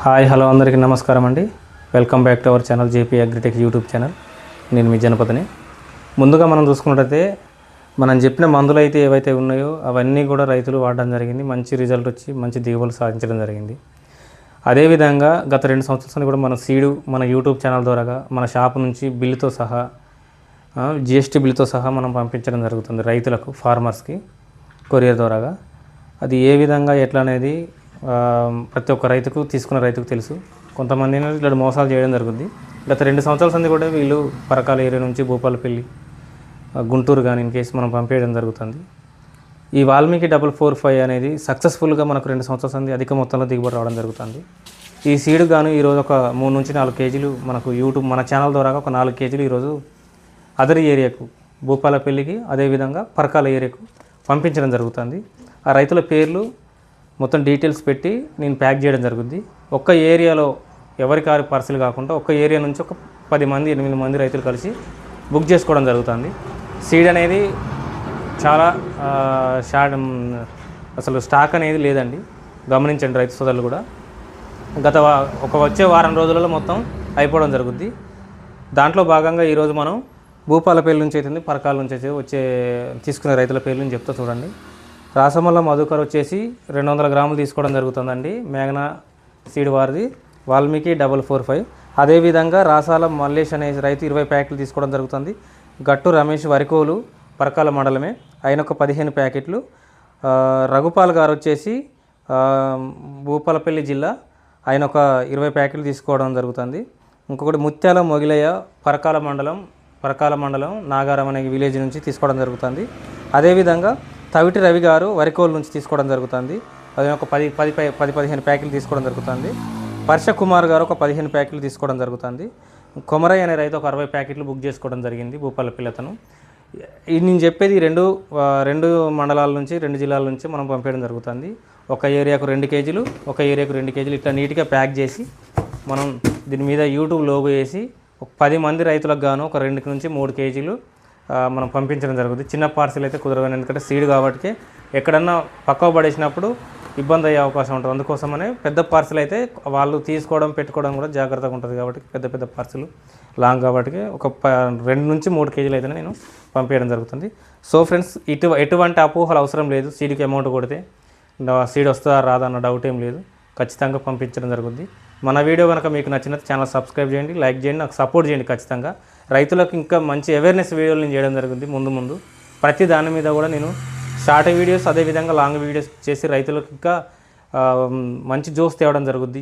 Hi hello అందరికీ నమస్కారం అండి. Welcome back to our channel JP agritech YouTube channel. నేను మీ జనపదని. ముందుగా మనం చూసుకున్నట్టయితే మనం చెప్పిన మందులు అయితే ఏవైతే ఉన్నాయో అవన్నీ కూడా రైతులు వాడడం జరిగింది. మంచి రిజల్ట్ వచ్చి మంచి దిగుబడులు సాధించడం జరిగింది. అదేవిధంగా గత 2 సంవత్సరాలు కూడా మన సీడు మన యూట్యూబ్ ఛానల్ ద్వారా మన షాప్ నుంచి బిల్లుతో సహా జిఎస్టీ బిల్లుతో సహా మనం పంపించడం జరుగుతుంది రైతులకు, ఫార్మర్స్కి కొరియర్ ద్వారాగా. అది ఏ విధంగా ఎట్లా అనేది ప్రతి ఒక్క రైతుకు తీసుకున్న రైతుకు తెలుసు. కొంతమంది ఇట్లా మోసాలు చేయడం జరుగుతుంది. గత 2 సంవత్సరాల సంది కూడా వీళ్ళు పరకాల ఏరియా నుంచి భూపాలపల్లి, గుంటూరు కానీ ఇన్ కేసు మనం పంపేయడం జరుగుతుంది. ఈ వాల్మీకి 445 అనేది సక్సెస్ఫుల్గా మనకు 2 సంవత్సరాల సంది అధిక మొత్తంలో దిగుబడి రావడం జరుగుతుంది. ఈ సీడ్ గాను ఈరోజు ఒక 3 నుంచి 4 కేజీలు మనకు యూట్యూబ్ మన ఛానల్ ద్వారా ఒక 4 కేజీలు ఈరోజు అదర్ ఏరియాకు, భూపాలపల్లికి, అదేవిధంగా పరకాల ఏరియాకు పంపించడం జరుగుతుంది. ఆ రైతుల పేర్లు మొత్తం డీటెయిల్స్ పెట్టి నేను ప్యాక్ చేయడం జరుగుతుంది. ఒక్క ఏరియాలో ఎవరికారి పార్సల్ కాకుండా ఒక్క ఏరియా నుంచి ఒక 10 మంది 8 మంది రైతులు కలిసి బుక్ చేసుకోవడం జరుగుతుంది. సీడ్ అనేది చాలా అసలు స్టాక్ అనేది లేదండి, గమనించండి రైతు సోదరులు కూడా. వచ్చే వారం రోజులలో మొత్తం అయిపోవడం జరుగుద్ది. దాంట్లో భాగంగా ఈరోజు మనం భూపాలపల్లి నుంచి అయితే పరకాల నుంచి అయితే తీసుకునే రైతుల పేర్లు చెప్తా చూడండి. రాసమల్ల మధుకర్ వచ్చేసి 200 గ్రాములు తీసుకోవడం జరుగుతుందండి. మేఘనా సీడ్ వారిది వాల్మీకి 445. అదేవిధంగా రాసాల మల్లేష్ అనే రైతు 20 ప్యాకెట్లు తీసుకోవడం జరుగుతుంది. గట్టు రమేష్ వరికోలు పరకాల మండలమే, ఆయన ఒక 15 ప్యాకెట్లు. రఘుపాల్ గారు వచ్చేసి భూపాలపల్లి జిల్లా, ఆయన ఒక 20 ప్యాకెట్లు తీసుకోవడం జరుగుతుంది. ఇంకొకటి ముత్యాల మొగిలయ్య పరకాల మండలం నాగారం అనే విలేజ్ నుంచి తీసుకోవడం జరుగుతుంది. అదేవిధంగా తవిటి రవి గారు వరికోలు నుంచి తీసుకోవడం జరుగుతుంది. అది ఒక 10-15 ప్యాకెట్లు తీసుకోవడం జరుగుతుంది. పర్ష కుమార్ గారు ఒక 15 ప్యాకెట్లు తీసుకోవడం జరుగుతుంది. కొమరయ్య అనే రైతు ఒక 60 ప్యాకెట్లు బుక్ చేసుకోవడం జరిగింది భూపాలపల్లి అతను. నేను చెప్పేది రెండు మండలాల నుంచి 2 జిల్లాల నుంచి మనం పంపించడం జరుగుతుంది. ఒక ఏరియాకు 2 కేజీలు, ఒక ఏరియాకు 2 కేజీలు ఇట్లా నీట్గా ప్యాక్ చేసి మనం దీని మీద యూట్యూబ్ లోగో వేసి ఒక 10 మంది రైతులకు గాను ఒక 2 నుంచి 3 కేజీలు మనం పంపించడం జరుగుతుంది. చిన్న పార్సిల్ అయితే కుదరదు, ఎందుకంటే సీడ్ కాబట్టి ఎక్కడన్నా పక్కకు పడేసినప్పుడు ఇబ్బంది అయ్యే అవకాశం ఉంటుంది. అందుకోసమనే పెద్ద పార్సిల్ అయితే వాళ్ళు తీసుకోవడం పెట్టుకోవడం కూడా జాగ్రత్తగా ఉంటుంది. కాబట్టి పెద్ద పార్సిల్ లాంగ్ కాబట్టి ఒక 2 నుంచి 3 కేజీలు అయితే నేను పంపించడం జరుగుతుంది. సో ఫ్రెండ్స్, ఎటువంటి అపోహలు అవసరం లేదు. సీడ్కి అమౌంట్ కొడితే సీడ్ వస్తుందా రాదా అన్న డౌట్ ఏం లేదు, ఖచ్చితంగా పంపించడం జరుగుతుంది. మన వీడియో కనుక మీకు నచ్చినట్టు ఛానల్ సబ్స్క్రైబ్ చేయండి, లైక్ చేయండి, నాకు సపోర్ట్ చేయండి. ఖచ్చితంగా రైతులకు ఇంకా మంచి అవేర్నెస్ వీడియోలు నేను చేయడం జరుగుతుంది. ముందు ప్రతి దాని మీద కూడా నేను షార్ట్ వీడియోస్, అదేవిధంగా లాంగ్ వీడియోస్ చేసి రైతులకు ఇంకా మంచి జోస్ తేవడం జరుగుద్ది.